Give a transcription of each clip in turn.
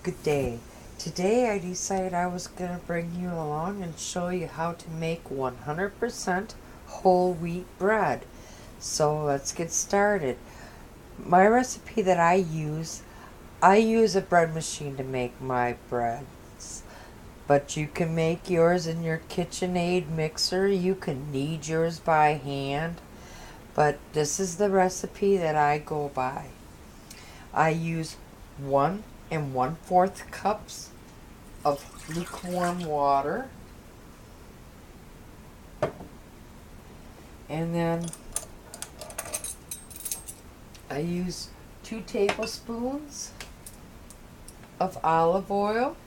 Good day. Today I decided I was going to bring you along and show you how to make 100% whole wheat bread. So let's get started. My recipe that I use a bread machine to make my breads. But you can make yours in your KitchenAid mixer. You can knead yours by hand. But this is the recipe that I go by. I use 1 1/4 cups of lukewarm water, and then I use 2 tablespoons of olive oil,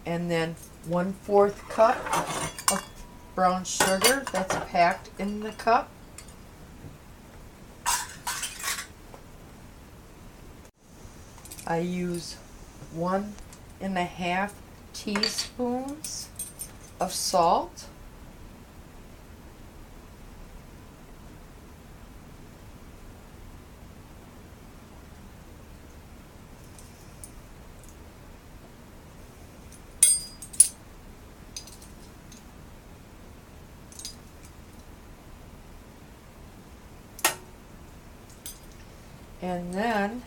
and then 1/4 cup of brown sugar that's packed in the cup. I use 1 1/2 teaspoons of salt, and then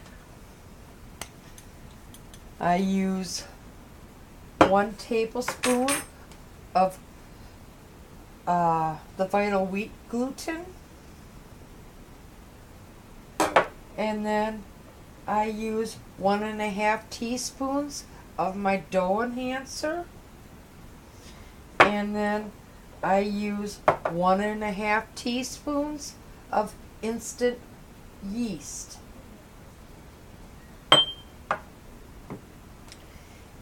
I use 1 tablespoon of the vital wheat gluten, and then I use 1 1/2 teaspoons of my dough enhancer, and then I use 1 1/2 teaspoons of instant yeast.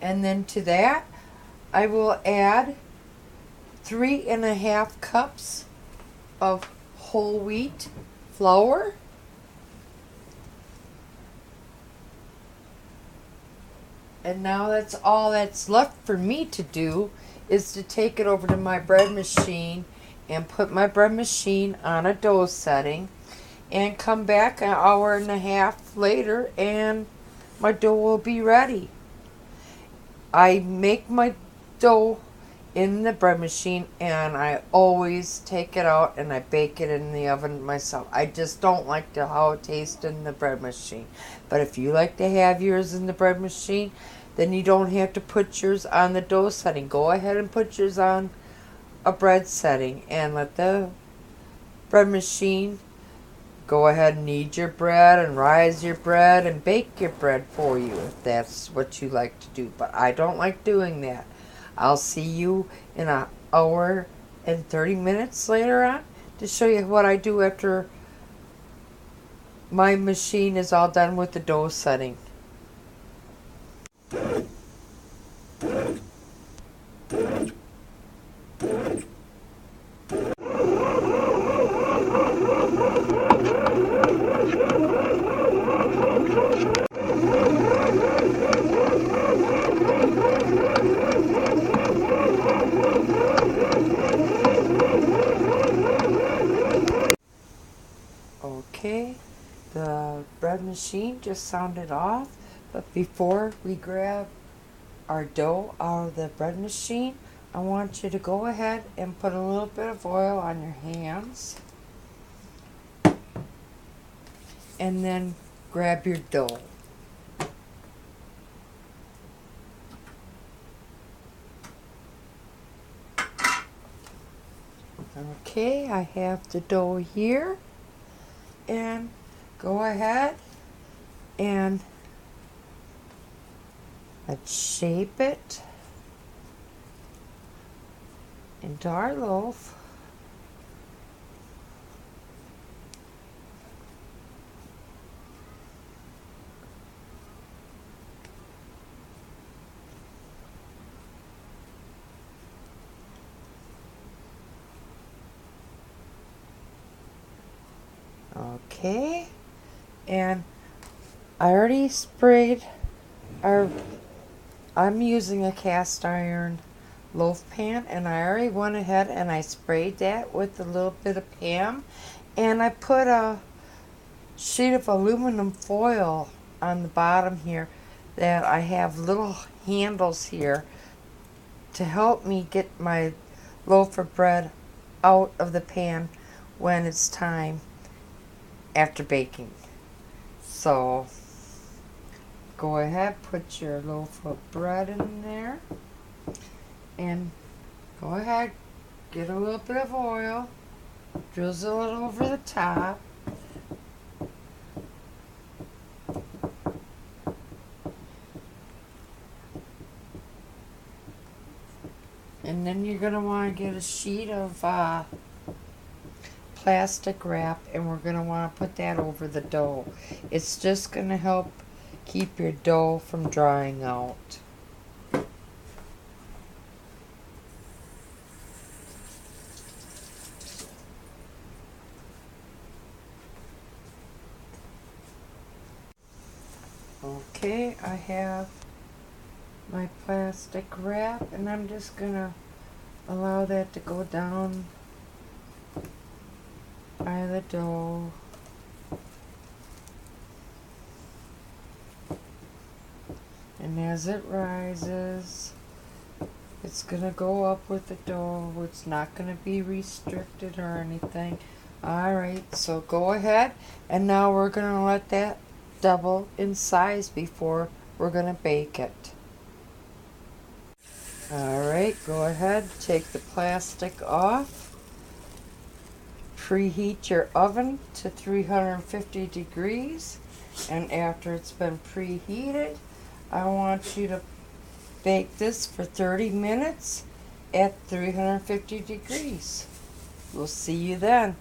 And then to that, I will add 3 1/2 cups of whole wheat flour, and now that's all that's left for me to do is to take it over to my bread machine and put my bread machine on a dough setting and come back an hour and a half later and my dough will be ready. I make my dough in the bread machine and I always take it out and I bake it in the oven myself. I just don't like how it tastes in the bread machine. But if you like to have yours in the bread machine, then you don't have to put yours on the dough setting. Go ahead and put yours on a bread setting and let the bread machine go ahead and knead your bread and rise your bread and bake your bread for you if that's what you like to do. But I don't like doing that. I'll see you in an hour and 30 minutes later on to show you what I do after my machine is all done with the dough setting. Okay, the bread machine just sounded off, but before we grab our dough out of the bread machine, I want you to go ahead and put a little bit of oil on your hands and then grab your dough. Okay, I have the dough here, and go ahead and let's shape it into our loaf. Okay, and I already sprayed our, I'm using a cast iron loaf pan, and I already went ahead and I sprayed that with a little bit of Pam, and I put a sheet of aluminum foil on the bottom here that I have little handles here to help me get my loaf of bread out of the pan when it's time after baking. So go ahead, put your loaf of bread in there, and go ahead, get a little bit of oil, drizzle it over the top. And then you're going to want to get a sheet of plastic wrap, and we're going to want to put that over the dough. It's just going to help keep your dough from drying out. Okay, I have my plastic wrap, and I'm just going to allow that to go down by the dough. And as it rises, it's going to go up with the dough. It's not going to be restricted or anything. Alright, so go ahead, and now we're going to let that double in size before we're going to bake it. Alright, go ahead, take the plastic off. Preheat your oven to 350 degrees, and after it's been preheated, I want you to bake this for 30 minutes at 350 degrees. We'll see you then.